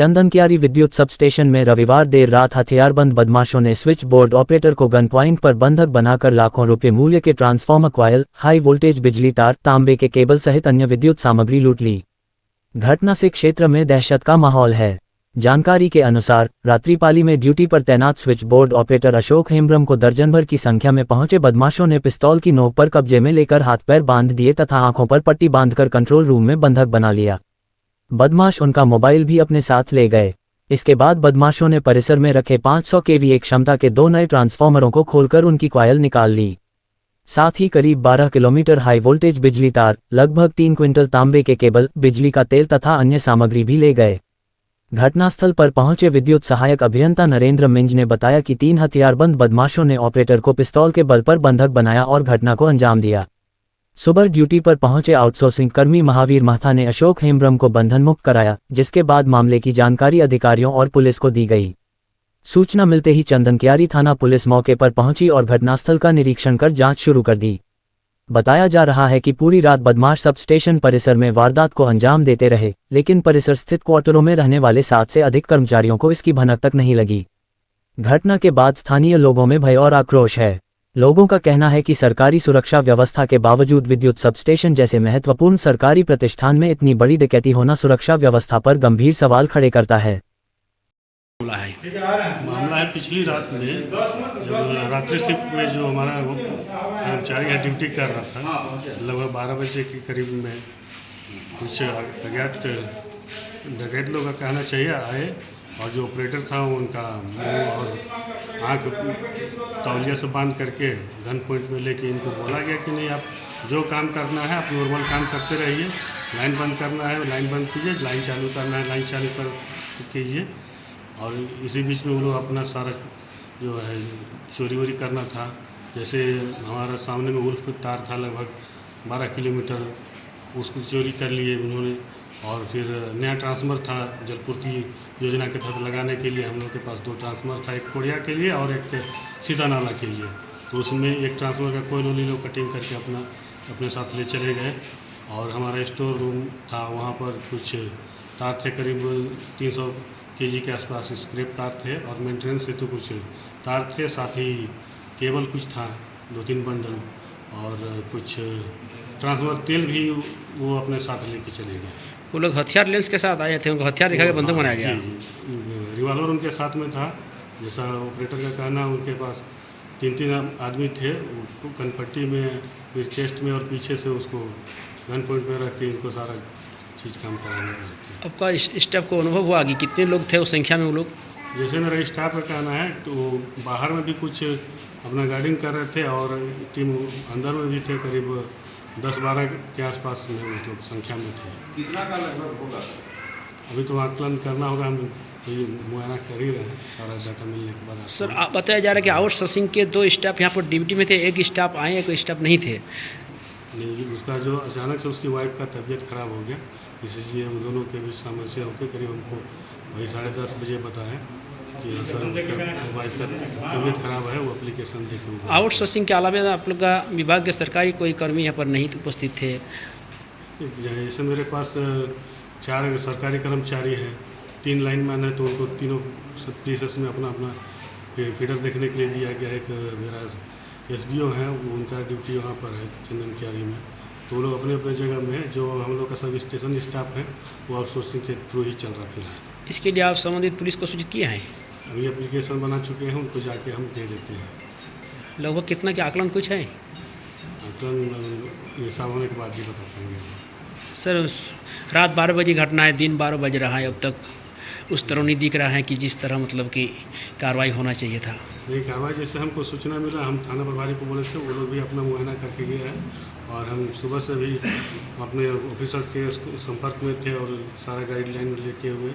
चंदनकियारी विद्युत सबस्टेशन में रविवार देर रात हथियारबंद बदमाशों ने स्विच बोर्ड ऑपरेटर को गन पॉइंट पर बंधक बनाकर लाखों रुपए मूल्य के ट्रांसफार्मर कॉयल, हाई वोल्टेज बिजली तार, तांबे के केबल सहित अन्य विद्युत सामग्री लूट ली। घटना से क्षेत्र में दहशत का माहौल है। जानकारी के अनुसार रात्रिपाली में ड्यूटी पर तैनात switch board operator Ashok Hembram को दर्जन भर की संख्या में पहुंचे बदमाशों ने पिस्तौल की नोक पर कब्जे में लेकर हाथ पैर बांध दिए तथा आंखों पर पट्टी बांधकर कंट्रोल रूम में बंधक बना लिया। बदमाश उनका मोबाइल भी अपने साथ ले गए। इसके बाद बदमाशों ने परिसर में रखे 500 केवीए क्षमता के 2 नए ट्रांसफार्मरों को खोलकर उनकी कॉयल निकाल ली। साथ ही करीब 12 किलोमीटर हाई वोल्टेज बिजली तार, लगभग 3 क्विंटल तांबे के केबल, बिजली का तेल तथा अन्य सामग्री भी ले गए। घटनास्थल पर पहुंचे विद्युत सहायक अभियंता नरेंद्र मिंज ने बताया कि 3 हथियारबंद बदमाशों ने ऑपरेटर को पिस्तौल के बल पर बंधक बनाया और घटना को अंजाम दिया। सुबह ड्यूटी पर पहुंचे आउटसोर्सिंग कर्मी महावीर महता ने अशोक हेम्ब्रम को बंधन मुक्त कराया, जिसके बाद मामले की जानकारी अधिकारियों और पुलिस को दी गई। सूचना मिलते ही चंदनकियारी थाना पुलिस मौके पर पहुंची और घटनास्थल का निरीक्षण कर जांच शुरू कर दी। बताया जा रहा है कि पूरी रात बदमाश सब स्टेशन परिसर में वारदात को अंजाम देते रहे, लेकिन परिसर स्थित क्वार्टरों में रहने वाले 7 से अधिक कर्मचारियों को इसकी भनक तक नहीं लगी। घटना के बाद स्थानीय लोगों में भय और आक्रोश है। लोगों का कहना है कि सरकारी सुरक्षा व्यवस्था के बावजूद विद्युत सबस्टेशन जैसे महत्वपूर्ण सरकारी प्रतिष्ठान में इतनी बड़ी डकैती होना सुरक्षा व्यवस्था पर गंभीर सवाल खड़े करता है। मामला है पिछली रात में जब रात्रि शिफ्ट में जो हमारा वो कर्मचारी ड्यूटी कर रहा था, लगभग 12 बजे के करीब में कुछ अज्ञात डकैत लोग का कहना चाहिए आए और जो ऑपरेटर था उनका मुंह और आँख तौलिया से बांध करके गन पॉइंट में लेके इनको बोला गया कि नहीं, आप जो काम करना है आप नॉर्मल काम करते रहिए, लाइन बंद करना है लाइन बंद कीजिए, लाइन चालू करना है लाइन चालू कर कीजिए। और इसी बीच में वो लोग अपना सारा जो है चोरी वोरी करना था। जैसे हमारा सामने में उल्फ तार था लगभग 12 किलोमीटर, उसको चोरी कर लिए उन्होंने। और फिर नया ट्रांसफार्मर था जलपूर्ति योजना के तहत लगाने के लिए, हम लोग के पास 2 ट्रांसफार्मर था, एक कोड़िया के लिए और एक सीता नाला के लिए। तो उसमें एक ट्रांसफार्मर का कोयल ओली लोग कटिंग करके अपने साथ ले चले गए। और हमारा स्टोर रूम था, वहाँ पर कुछ तार थे करीब 300 केजी के आसपास स्क्रैप तार थे और मेंटेनेंस से तो कुछ तार थे, साथ ही केबल कुछ था 2-3 बंडल और कुछ ट्रांसफार्मर तेल भी वो अपने साथ लेके चले गए। वो लोग हथियार लेंस के साथ आए थे, उनको हथियार दिखा के बंधक बनाया गया। जी, रिवॉल्वर उनके साथ में था, जैसा ऑपरेटर का कहना उनके पास 3 आदमी थे, कनपट्टी में, फिर चेस्ट में और पीछे से उसको गन पॉइंट में रख के इनको सारा चीज़ काम कराने में। आपका स्टाफ को अनुभव हुआ कि कितने लोग थे उस संख्या में वो लोग? जैसे मेरा स्टाफ का कहना है तो बाहर में भी कुछ अपना गार्डिंग कर रहे थे और टीम अंदर में भी थे, करीब 10-12 के आसपास में मतलब संख्या में थे। कितना का लगभग होगा? अभी तो आकलन करना होगा, हम मुआयना कर ही रहे हैं, सारा डाटा मिलने के बाद। सर बताया जा रहा है कि आउटसोर्सिंग के 2 स्टाफ यहाँ पर ड्यूटी में थे, एक स्टाफ आए एक स्टाफ नहीं थे। नहीं, उसका जो अचानक से उसकी वाइफ का तबीयत खराब हो गया, इसलिए उन दोनों के बीच समस्या होकर करीब हमको वही 10:30 बजे बताया कि सर वाइफ का तबीयत खराब है, वो एप्लीकेशन दे के। आउटसोर्सिंग के अलावा आप लोग का विभाग के सरकारी कोई कर्मी यहाँ पर नहीं उपस्थित थे? जैसे मेरे पास 4 सरकारी कर्मचारी हैं, 3 लाइनमैन हैं, तो उनको तीनों पीसेस में अपना अपना फीडर देखने के लिए दिया गया। एक मेरा SBO है, उनका ड्यूटी वहाँ पर है चंदनकियारी में, तो वो लोग अपने अपने जगह में है। जो हम लोग का सब स्टेशन स्टाफ है वो आउटसोर्सिंग के थ्रू ही चल रहा है फिलहाल। इसके लिए आप संबंधित पुलिस को सूचित किए हैं? अभी एप्लीकेशन बना चुके हैं, उनको जाके हम दे देते हैं। लगभग कितना के आकलन कुछ है? आकलन हिसाब होने के बाद ही बता पाएंगे। सर रात 12 बजे घटना है, दिन 12 बज रहा है, अब तक उस तरह नहीं दिख रहा है कि जिस तरह मतलब कि कार्रवाई होना चाहिए था। नहीं, कार्रवाई जैसे हमको सूचना मिला, हम थाना प्रभारी को बोले थे, वो लोग भी अपना मुआयना करके गए हैं और हम सुबह से भी अपने ऑफिसर के संपर्क में थे और सारा गाइडलाइन लेके हुए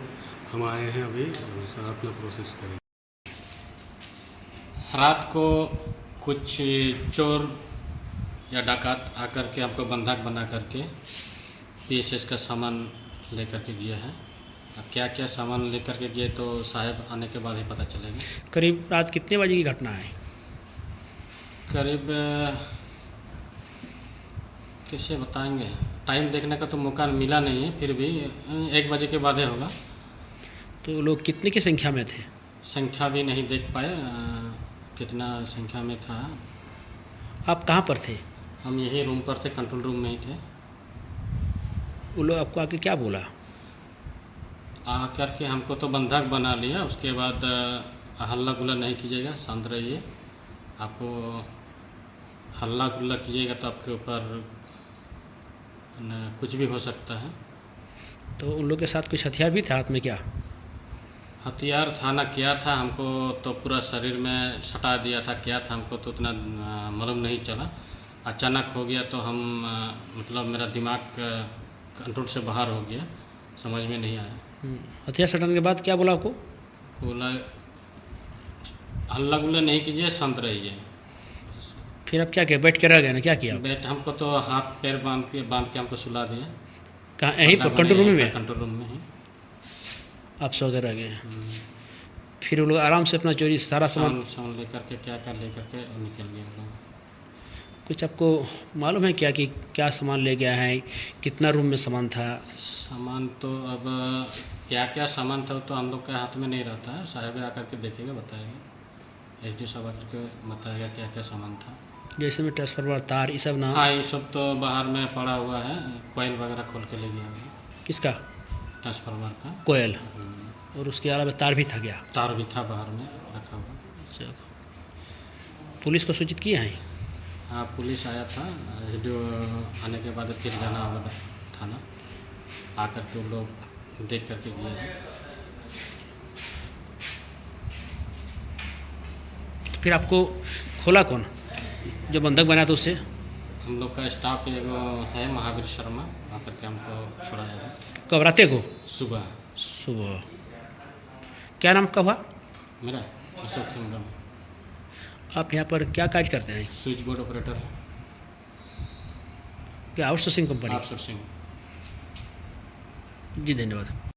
हम आए हैं अभी और सारा अपना प्रोसेस करें। रात को कुछ चोर या डाकात आकर के हमको बंधक बना करके PSS का सामान लेकर के गया है। अब क्या क्या सामान लेकर के गए तो साहब आने के बाद ही पता चलेगा। करीब रात कितने बजे की घटना है? करीब कैसे बताएंगे, टाइम देखने का तो मौका मिला नहीं है, फिर भी 1 बजे के बाद ही होगा। तो लोग कितने की संख्या में थे? संख्या भी नहीं देख पाए कितना संख्या में था। आप कहाँ पर थे? हम यही रूम पर थे, कंट्रोल रूम में ही थे। वो लोग आपको आके क्या बोला? आकर के हमको तो बंधक बना लिया। उसके बाद हल्ला गुल्ला नहीं कीजिएगा, शांत रहिए। आपको हल्ला गुल्ला कीजिएगा तो आपके ऊपर कुछ भी हो सकता है। तो उन लोग के साथ कुछ हथियार भी था हाथ में क्या? हथियार था ना, क्या था हमको तो पूरा शरीर में सटा दिया था। क्या था हमको तो उतना मालूम नहीं चला। अचानक हो गया तो हम मतलब मेरा दिमाग कंट्रोल से बाहर हो गया, समझ में नहीं आया। हथियार सटाने के बाद क्या बोला आपको? बोला हल्ला गुल्ला नहीं कीजिए, शांत रहिए। फिर आप क्या किया? बैठ के रह गए ना, क्या किया? बैठ हमको तो हाथ पैर बांध के हमको सुला दिया। कहाँ? यहीं पर कंट्रोल रूम में? कंट्रोल रूम में ही आप सो के रह गए। फिर वो लोग आराम से अपना चोरी सारा सामान सामान लेकर के क्या लेकर के निकल गए हम लोग। कुछ आपको मालूम है क्या कि क्या सामान ले गया है? कितना रूम में सामान था? सामान तो अब क्या सामान था तो हम लोग के हाथ में नहीं रहता है। साहब आकर के देखेगा, बताएगा। एसडी साहब आकर के बताएगा क्या सामान था। जैसे में ट्रांसफार्मर, तार, ये सब ना? हाँ, ये सब तो बाहर में पड़ा हुआ है। कोयल वगैरह खोल के ले गया हमने, किसका? ट्रांसफार्मर का। कोयल। और उसके अलावा तार भी था क्या? तार भी था बाहर में रखा हुआ। चलो, पुलिस को सूचित किया है? हाँ, पुलिस आया था। वीडियो आने के बाद फिर जाना होगा थाना। आकर के वो लोग देख करके गए। फिर आपको खोला कौन जो बंधक बना था उससे? हम लोग का स्टाफ एगो है, महावीर शर्मा, आकर के हमको छुड़ाया है। कब? राते को? सुबह। सुबह। क्या नाम का हुआ? मेरा अशोक हेम्ब्रम। आप यहाँ पर क्या काज करते हैं? स्विच बोर्ड ऑपरेटर है, क्या आउटसोर्सिंग कंपनी? आउटसोर्सिंग। जी, धन्यवाद।